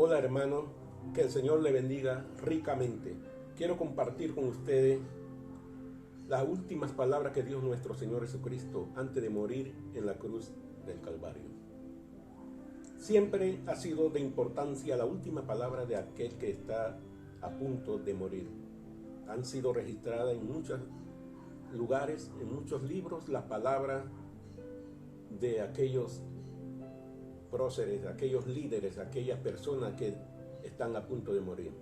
Hola hermano, que el Señor le bendiga ricamente. Quiero compartir con ustedes las últimas palabras que dio nuestro Señor Jesucristo antes de morir en la cruz del Calvario. Siempre ha sido de importancia la última palabra de aquel que está a punto de morir. Han sido registradas en muchos lugares, en muchos libros, las palabras de aquellos próceres, aquellos líderes, aquellas personas que están a punto de morir.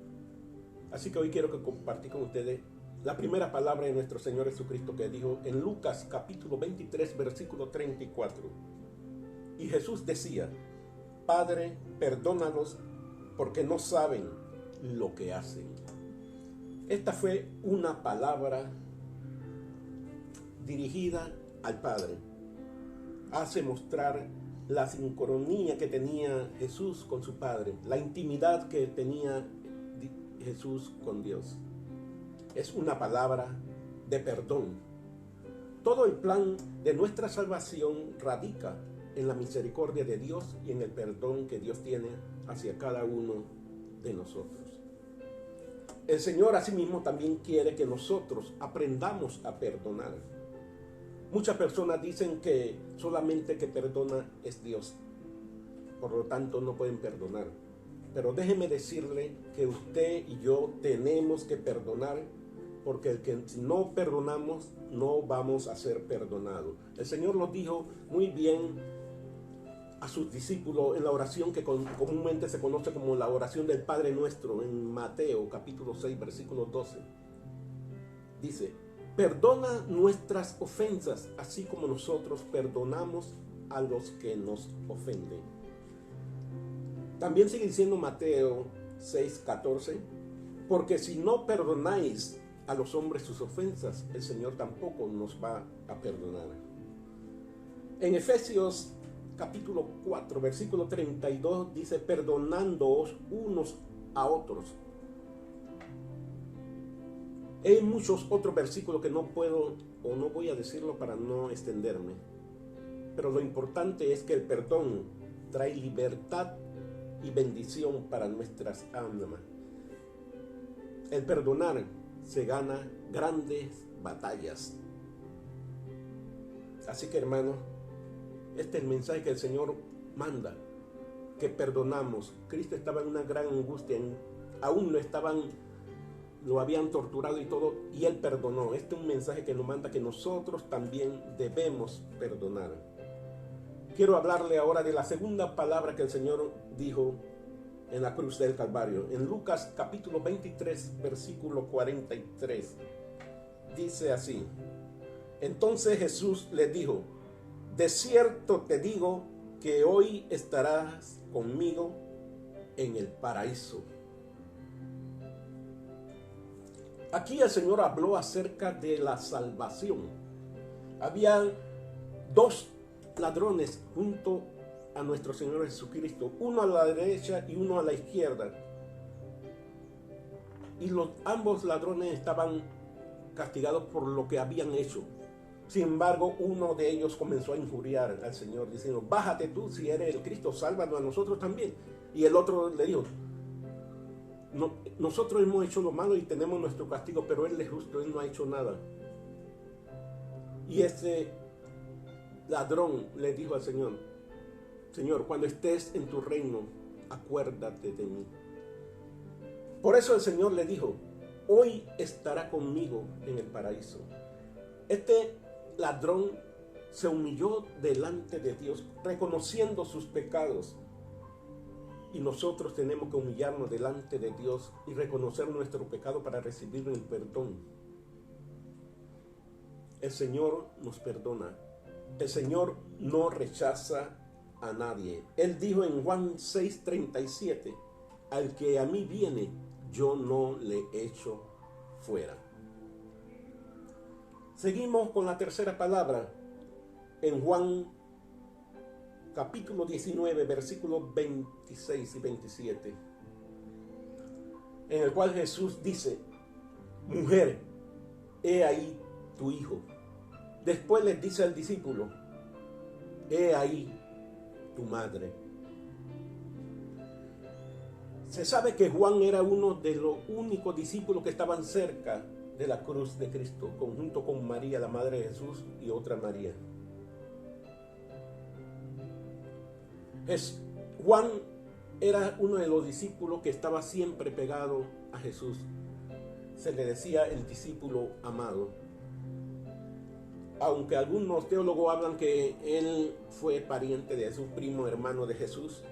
Así que hoy quiero compartir con ustedes la primera palabra de nuestro Señor Jesucristo que dijo en Lucas capítulo 23 versículo 34. Y Jesús decía: Padre, perdónalos porque no saben lo que hacen. Esta fue una palabra dirigida al Padre. Hace mostrar la sincronía que tenía Jesús con su Padre, la intimidad que tenía Jesús con Dios. Es una palabra de perdón. Todo el plan de nuestra salvación radica en la misericordia de Dios y en el perdón que Dios tiene hacia cada uno de nosotros. El Señor asimismo también quiere que nosotros aprendamos a perdonar. Muchas personas dicen que solamente que perdona es Dios, por lo tanto no pueden perdonar. Pero déjeme decirle que usted y yo tenemos que perdonar, porque el que si no perdonamos no vamos a ser perdonados. El Señor lo dijo muy bien a sus discípulos en la oración que comúnmente se conoce como la oración del Padre Nuestro, en Mateo capítulo 6 versículo 12. Dice: perdona nuestras ofensas, así como nosotros perdonamos a los que nos ofenden. También sigue diciendo Mateo 6:14, porque si no perdonáis a los hombres sus ofensas, el Señor tampoco nos va a perdonar. En Efesios capítulo 4, versículo 32 dice: perdonándoos unos a otros. Hay muchos otros versículos que no puedo o no voy a decirlo para no extenderme. Pero lo importante es que el perdón trae libertad y bendición para nuestras almas. El perdonar se gana grandes batallas. Así que hermanos, este es el mensaje que el Señor manda, que perdonamos. Cristo estaba en una gran angustia, aún lo habían torturado y todo, y Él perdonó. Este es un mensaje que nos manda que nosotros también debemos perdonar. Quiero hablarle ahora de la segunda palabra que el Señor dijo en la cruz del Calvario. En Lucas capítulo 23, versículo 43, dice así: entonces Jesús le dijo: de cierto te digo que hoy estarás conmigo en el paraíso. Aquí el Señor habló acerca de la salvación. Había dos ladrones junto a nuestro Señor Jesucristo, uno a la derecha y uno a la izquierda. Y ambos ladrones estaban castigados por lo que habían hecho. Sin embargo, uno de ellos comenzó a injuriar al Señor, diciendo: bájate tú, si eres el Cristo, sálvanos a nosotros también. Y el otro le dijo: no, nosotros hemos hecho lo malo y tenemos nuestro castigo, pero Él es justo, Él no ha hecho nada. Y este ladrón le dijo al Señor: Señor, cuando estés en tu reino, acuérdate de mí. Por eso el Señor le dijo: hoy estará conmigo en el paraíso. Este ladrón se humilló delante de Dios, reconociendo sus pecados. Y nosotros tenemos que humillarnos delante de Dios y reconocer nuestro pecado para recibir el perdón. El Señor nos perdona. El Señor no rechaza a nadie. Él dijo en Juan 6:37: al que a mí viene, yo no le echo fuera. Seguimos con la tercera palabra en Juan capítulo 19, versículos 26 y 27, en el cual Jesús dice: mujer, he ahí tu hijo. Después les dice al discípulo: he ahí tu madre. Se sabe que Juan era uno de los únicos discípulos que estaban cerca de la cruz de Cristo, junto con María, la madre de Jesús, y otra María. Juan era uno de los discípulos que estaba siempre pegado a Jesús. Se le decía el discípulo amado. Aunque algunos teólogos hablan que él fue pariente de Jesús, primo hermano de Jesús,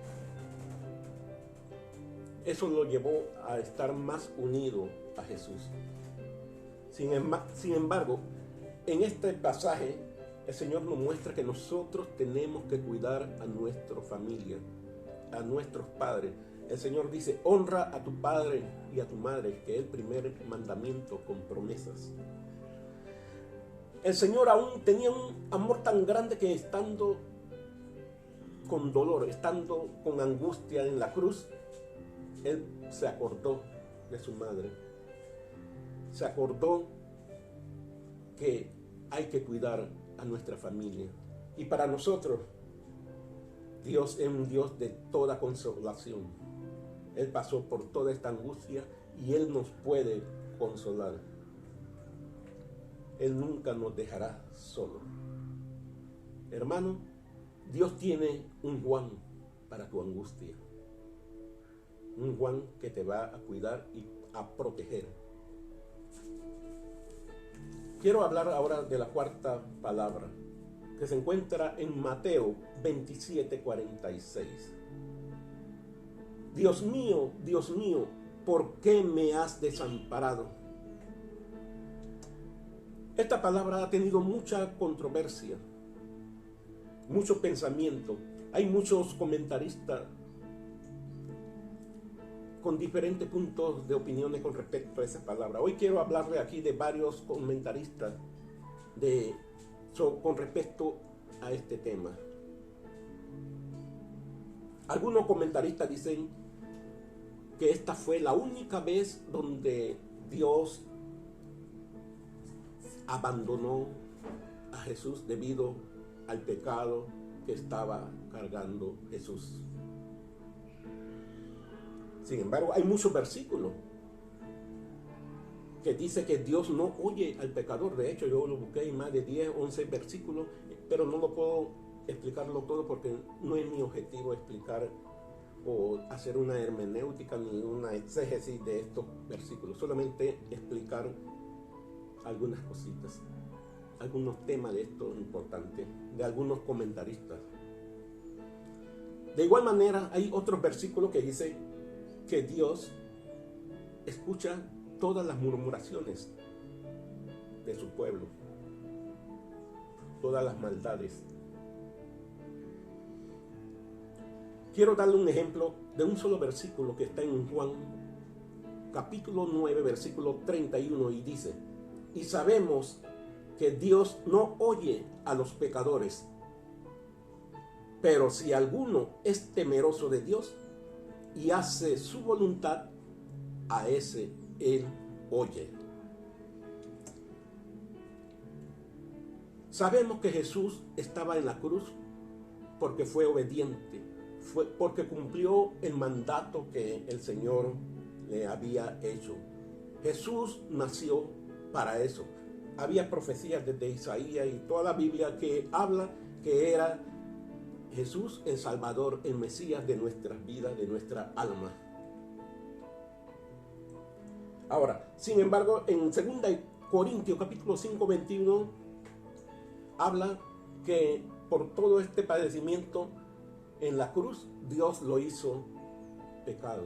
eso lo llevó a estar más unido a Jesús. Sin embargo, en este pasaje, el Señor nos muestra que nosotros tenemos que cuidar a nuestra familia, a nuestros padres. El Señor dice, honra a tu padre y a tu madre, que es el primer mandamiento con promesas. El Señor aún tenía un amor tan grande que estando con dolor, estando con angustia en la cruz, Él se acordó de su madre. Se acordó que hay que cuidar a nuestra familia. Y para nosotros, Dios es un Dios de toda consolación. Él pasó por toda esta angustia y Él nos puede consolar. Él nunca nos dejará solos. Hermano, Dios tiene un Juan para tu angustia. Un Juan que te va a cuidar y a proteger. Quiero hablar ahora de la cuarta palabra, que se encuentra en Mateo 27:46. Dios mío, ¿por qué me has desamparado? Esta palabra ha tenido mucha controversia, mucho pensamiento. Hay muchos comentaristas con diferentes puntos de opiniones con respecto a esa palabra. Hoy quiero hablarle aquí de varios comentaristas con respecto a este tema. Algunos comentaristas dicen que esta fue la única vez donde Dios abandonó a Jesús debido al pecado que estaba cargando Jesús. Sin embargo, hay muchos versículos que dice que Dios no oye al pecador. De hecho, yo lo busqué en más de 10, 11 versículos, pero no lo puedo explicarlo todo porque no es mi objetivo explicar o hacer una hermenéutica ni una exégesis de estos versículos. Solamente explicar algunas cositas, algunos temas de esto importantes, de algunos comentaristas. De igual manera, hay otros versículos que dice que Dios escucha todas las murmuraciones de su pueblo, todas las maldades. Quiero darle un ejemplo de un solo versículo que está en Juan, capítulo 9, versículo 31, y dice: y sabemos que Dios no oye a los pecadores, pero si alguno es temeroso de Dios y hace su voluntad, a ese Él oye. Sabemos que Jesús estaba en la cruz porque fue obediente, porque cumplió el mandato que el Señor le había hecho. Jesús nació para eso. Había profecías desde Isaías y toda la Biblia que habla que era Jesús el Salvador, el Mesías de nuestras vidas, de nuestra alma. Ahora, sin embargo, en 2 Corintios capítulo 5, 21, habla que por todo este padecimiento en la cruz, Dios lo hizo pecado.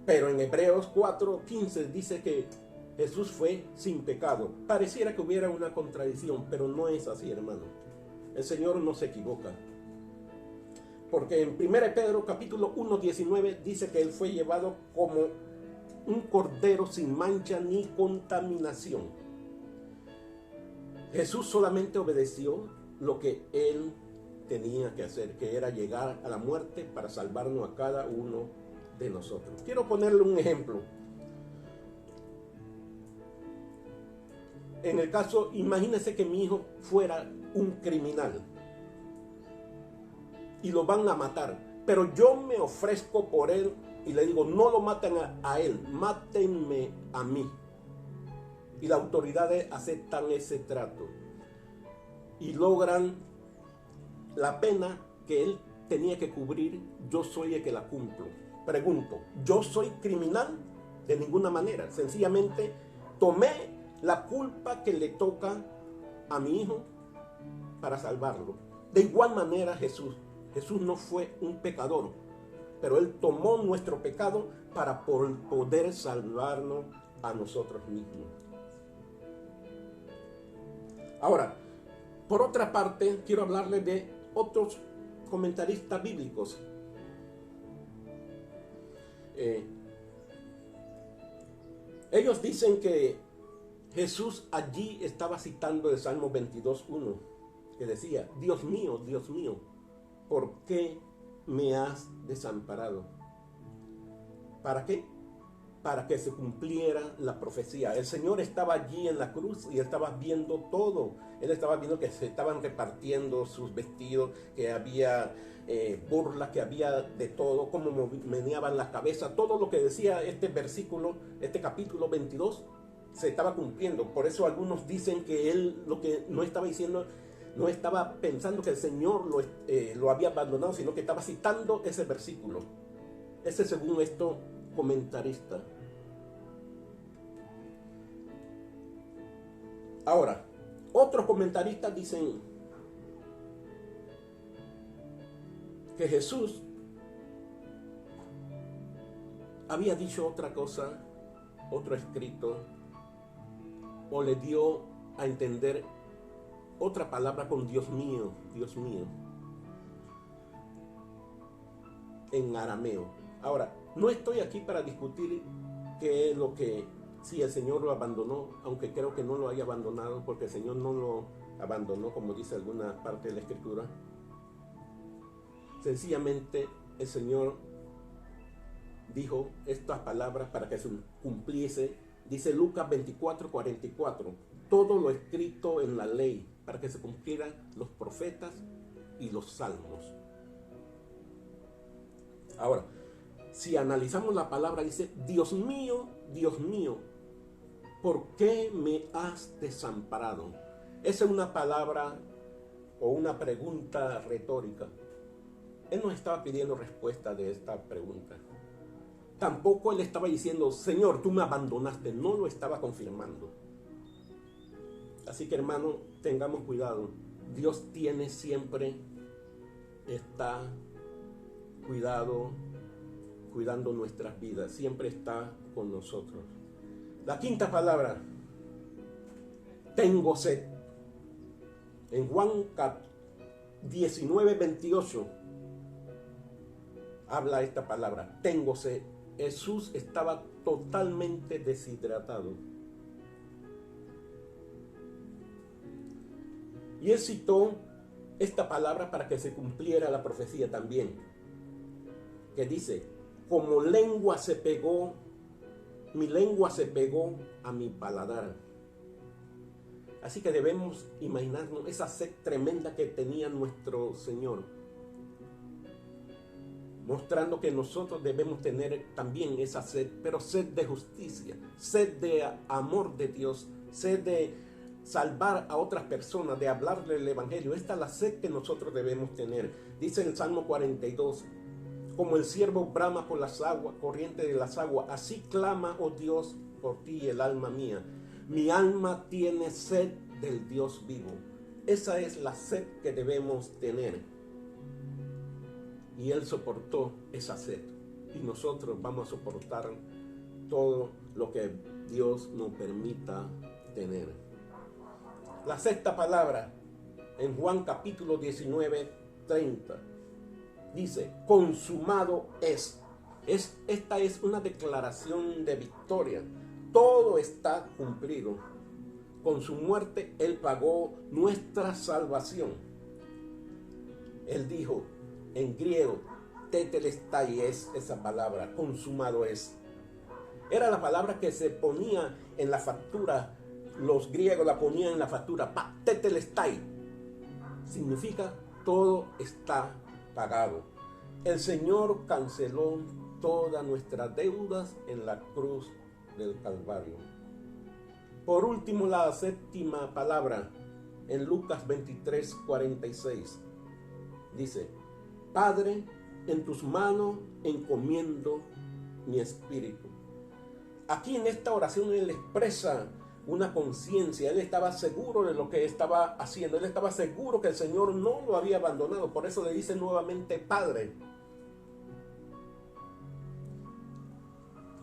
Pero en Hebreos 4, 15 dice que Jesús fue sin pecado. Pareciera que hubiera una contradicción, pero no es así, hermano. El Señor no se equivoca. Porque en 1 Pedro capítulo 1, 19 dice que Él fue llevado como un cordero sin mancha ni contaminación. Jesús solamente obedeció lo que Él tenía que hacer, que era llegar a la muerte para salvarnos a cada uno de nosotros. Quiero ponerle un ejemplo. En el caso, imagínese que mi hijo fuera un criminal y lo van a matar, pero yo me ofrezco por él y le digo, no lo maten a él, mátenme a mí. Y las autoridades aceptan ese trato y logran la pena que él tenía que cubrir. Yo soy el que la cumplo. Pregunto, ¿yo soy criminal? De ninguna manera. Sencillamente tomé la culpa que le toca a mi hijo para salvarlo. De igual manera Jesús no fue un pecador, pero él tomó nuestro pecado para poder salvarnos a nosotros mismos. Ahora, por otra parte, quiero hablarles de otros comentaristas bíblicos. Ellos dicen que Jesús allí estaba citando el Salmo 22:1, que decía, Dios mío, ¿por qué me has desamparado? ¿Para qué? Para que se cumpliera la profecía. El Señor estaba allí en la cruz y estaba viendo todo. Él estaba viendo que se estaban repartiendo sus vestidos, que había burlas, que había de todo, cómo meneaban la cabeza. Todo lo que decía este versículo, este capítulo 22, se estaba cumpliendo. Por eso algunos dicen que él lo que no estaba diciendo, no estaba pensando que el Señor lo había abandonado, sino que estaba citando ese versículo. Ese según esto comentarista. Ahora, otros comentaristas dicen que Jesús había dicho otra cosa, otro escrito, o le dio a entender otra palabra con Dios mío, en arameo. Ahora, no estoy aquí para discutir qué es lo que, si el Señor lo abandonó, aunque creo que no lo haya abandonado, porque el Señor no lo abandonó, como dice alguna parte de la Escritura. Sencillamente el Señor dijo estas palabras para que se cumpliese. Dice Lucas 24:44, todo lo escrito en la ley, para que se cumplieran los profetas y los salmos. Ahora, si analizamos la palabra, dice, Dios mío, ¿por qué me has desamparado? Esa es una palabra o una pregunta retórica. Él no estaba pidiendo respuesta de esta pregunta. Tampoco él estaba diciendo, Señor, tú me abandonaste. No lo estaba confirmando. Así que, hermano, tengamos cuidado. Dios está cuidando nuestras vidas. Siempre está con nosotros. La quinta palabra, tengo sed. En Juan 19:28 habla esta palabra, tengo sed. Jesús estaba totalmente deshidratado. Y él citó esta palabra para que se cumpliera la profecía también, que dice, como mi lengua se pegó a mi paladar. Así que debemos imaginarnos esa sed tremenda que tenía nuestro Señor, mostrando que nosotros debemos tener también esa sed, pero sed de justicia, sed de amor de Dios, sed de salvar a otras personas, de hablarle el evangelio. Esta es la sed que nosotros debemos tener. Dice en el Salmo 42, como el ciervo brama por las aguas, corriente de las aguas, así clama, oh Dios, por ti el alma mía. Mi alma tiene sed del Dios vivo. Esa es la sed que debemos tener. Y Él soportó esa sed. Y nosotros vamos a soportar todo lo que Dios nos permita tener. La sexta palabra, en Juan capítulo 19:30, dice, consumado es. Esta es una declaración de victoria. Todo está cumplido. Con su muerte Él pagó nuestra salvación. Él dijo, en griego, tetelestai es esa palabra, consumado es. Era la palabra que se ponía en la factura. Los griegos la ponían en la factura, tetelestai. Significa todo está pagado. El Señor canceló todas nuestras deudas en la cruz del Calvario. Por último, la séptima palabra en Lucas 23:46 dice: Padre, en tus manos encomiendo mi espíritu. Aquí en esta oración él expresa una conciencia. Él estaba seguro de lo que estaba haciendo. Él estaba seguro que el Señor no lo había abandonado. Por eso le dice nuevamente Padre.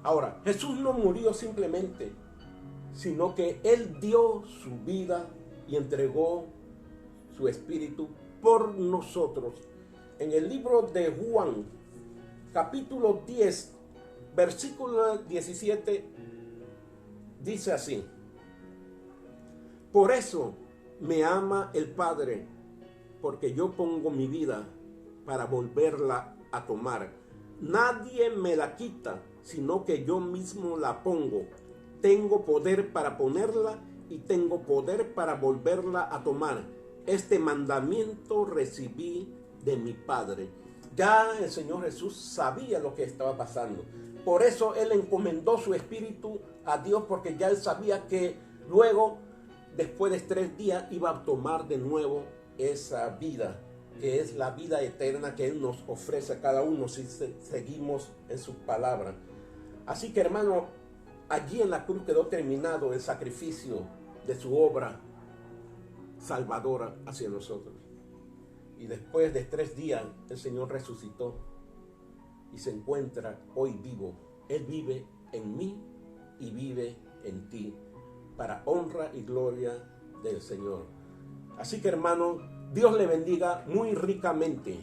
Ahora, Jesús no murió simplemente, sino que Él dio su vida y entregó su espíritu por nosotros. En el libro de Juan, capítulo 10, versículo 17, dice así: Por eso me ama el Padre, porque yo pongo mi vida para volverla a tomar. Nadie me la quita, sino que yo mismo la pongo. Tengo poder para ponerla y tengo poder para volverla a tomar. Este mandamiento recibí de mi Padre. Ya el Señor Jesús sabía lo que estaba pasando. Por eso Él encomendó su espíritu a Dios, porque ya Él sabía que luego, después de 3 días, iba a tomar de nuevo esa vida, que es la vida eterna que Él nos ofrece a cada uno si seguimos en su palabra. Así que, hermano, allí en la cruz quedó terminado el sacrificio de su obra salvadora hacia nosotros. Y después de 3 días el Señor resucitó y se encuentra hoy vivo. Él vive en mí y vive en ti, para honra y gloria del Señor. Así que, hermano, Dios le bendiga muy ricamente.